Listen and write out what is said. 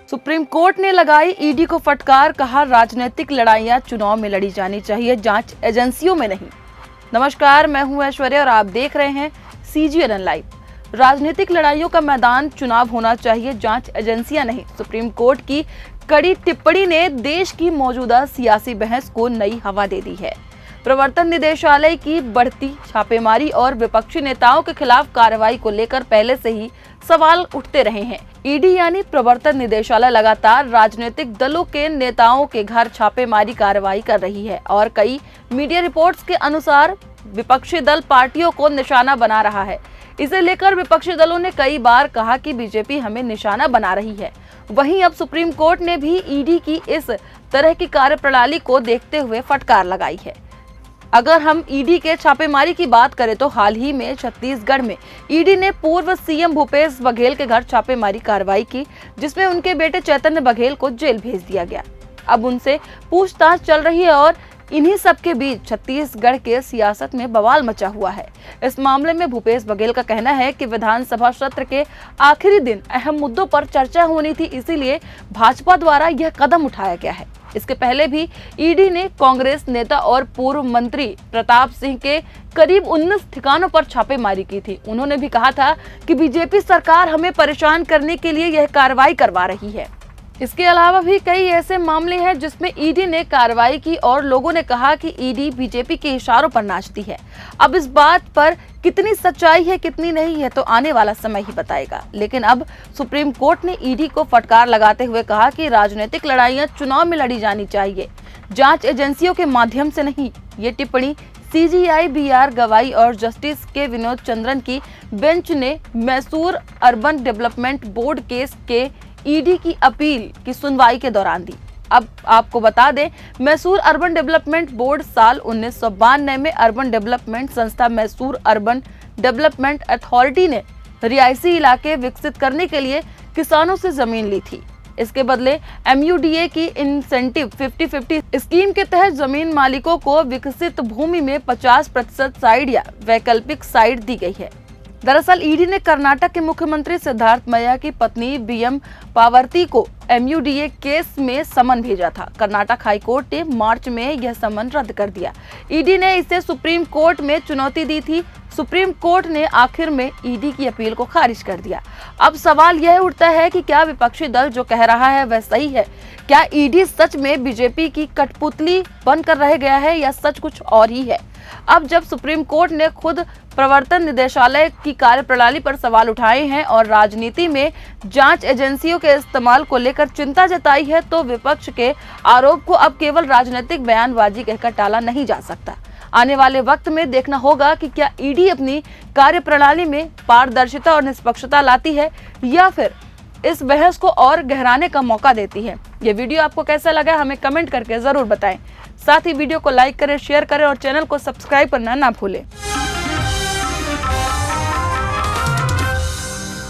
Supreme court ने लगाई ED को फटकार, कहा राजनीतिक लड़ाइयां चुनाव में लड़ी जानी चाहिए, जांच एजेंसियों में नहीं। नमस्कार, मैं हूं ऐश्वर्या और आप देख रहे हैं CGNN लाइव। राजनीतिक लड़ाइयों का मैदान चुनाव होना चाहिए, जांच एजेंसियां नहीं। सुप्रीम कोर्ट की कड़ी टिप्पणी ने देश की मौजूदा सियासी बहस को नई हवा दे दी है। प्रवर्तन निदेशालय की बढ़ती छापेमारी और विपक्षी नेताओं के खिलाफ कार्रवाई को लेकर पहले से ही सवाल उठते रहे हैं। ईडी यानी प्रवर्तन निदेशालय लगातार राजनीतिक दलों के नेताओं के घर छापेमारी कार्रवाई कर रही है और कई मीडिया रिपोर्ट्स के अनुसार विपक्षी दल पार्टियों को निशाना बना रहा है। इसे लेकर विपक्षी दलों ने कई बार कहा कि बीजेपी हमें निशाना बना रही है। वहीं अब सुप्रीम कोर्ट ने भी ईडी की इस तरह की कार्यप्रणाली को देखते हुए फटकार लगाई है। अगर हम ईडी के छापेमारी की बात करें तो हाल ही में छत्तीसगढ़ में ईडी ने पूर्व सीएम भूपेश बघेल के घर छापेमारी कार्रवाई की, जिसमें उनके बेटे चैतन्य बघेल को जेल भेज दिया गया। अब उनसे पूछताछ चल रही है और इन्हीं सब के बीच छत्तीसगढ़ के सियासत में बवाल मचा हुआ है। इस मामले में भूपेश बघेल का कहना है कि विधानसभा सत्र के आखिरी दिन अहम मुद्दों पर चर्चा होनी थी, इसीलिए भाजपा द्वारा यह कदम उठाया गया है। इसके पहले भी ईडी ने कांग्रेस नेता और पूर्व मंत्री प्रताप सिंह के करीब 19 ठिकानों पर छापेमारी की थी। उन्होंने भी कहा था कि बीजेपी सरकार हमें परेशान करने के लिए यह कार्रवाई करवा रही है। इसके अलावा भी कई ऐसे मामले हैं जिसमें ईडी ने कार्रवाई की और लोगों ने कहा कि ईडी बीजेपी के इशारों पर नाचती है। अब इस बात पर कितनी सच्चाई है कितनी नहीं है तो आने वाला समय ही बताएगा। लेकिन अब सुप्रीम कोर्ट ने ईडी को फटकार लगाते हुए कहा कि राजनीतिक लड़ाइयां चुनाव में लड़ी जानी चाहिए, जांच एजेंसियों के माध्यम से नहीं। ये टिप्पणी CGI BR गवाई और जस्टिस के विनोद चंद्रन की बेंच ने Mysore urban development board case के ईडी की अपील की सुनवाई के दौरान दी। अब आपको बता दें, मैसूर अर्बन डेवलपमेंट बोर्ड साल 1992 में अर्बन डेवलपमेंट संस्था मैसूर अर्बन डेवलपमेंट अथॉरिटी ने रिहायशी इलाके विकसित करने के लिए किसानों से जमीन ली थी। इसके बदले MUDA की इंसेंटिव 50-50 स्कीम के तहत जमीन मालिकों को विकसित भूमि में 50% साइड या वैकल्पिक साइड दी गई है। दरअसल ईडी ने कर्नाटक के मुख्यमंत्री सिद्धार्थ मय्या की पत्नी BM पावर्ती को MUDA केस में समन भेजा था। कर्नाटक हाईकोर्ट ने मार्च में यह समन रद्द कर दिया। ईडी ने इसे सुप्रीम कोर्ट में चुनौती दी थी। सुप्रीम कोर्ट ने आखिर में ईडी की अपील को खारिज कर दिया। अब सवाल यह उठता है कि क्या विपक्षी दल जो कह रहा है वह सही है? क्या ईडी सच में बीजेपी की कठपुतली बनकर रह गया है या सच कुछ और ही है? अब जब सुप्रीम कोर्ट ने खुद प्रवर्तन निदेशालय की कार्यप्रणाली पर सवाल उठाए हैं और राजनीति में जांच एजेंसियों के इस्तेमाल को लेकर चिंता जताई है, तो विपक्ष के आरोप को अब केवल राजनीतिक बयानबाजी कहकर टाला नहीं जा सकता। आने वाले वक्त में देखना होगा कि क्या ईडी अपनी कार्यप्रणाली में पारदर्शिता और निष्पक्षता लाती है या फिर इस बहस को और गहराने का मौका देती है। ये वीडियो आपको कैसा लगा हमें कमेंट करके जरूर बताएं। साथ ही वीडियो को लाइक करें, शेयर करें और चैनल को सब्सक्राइब करना ना भूलें।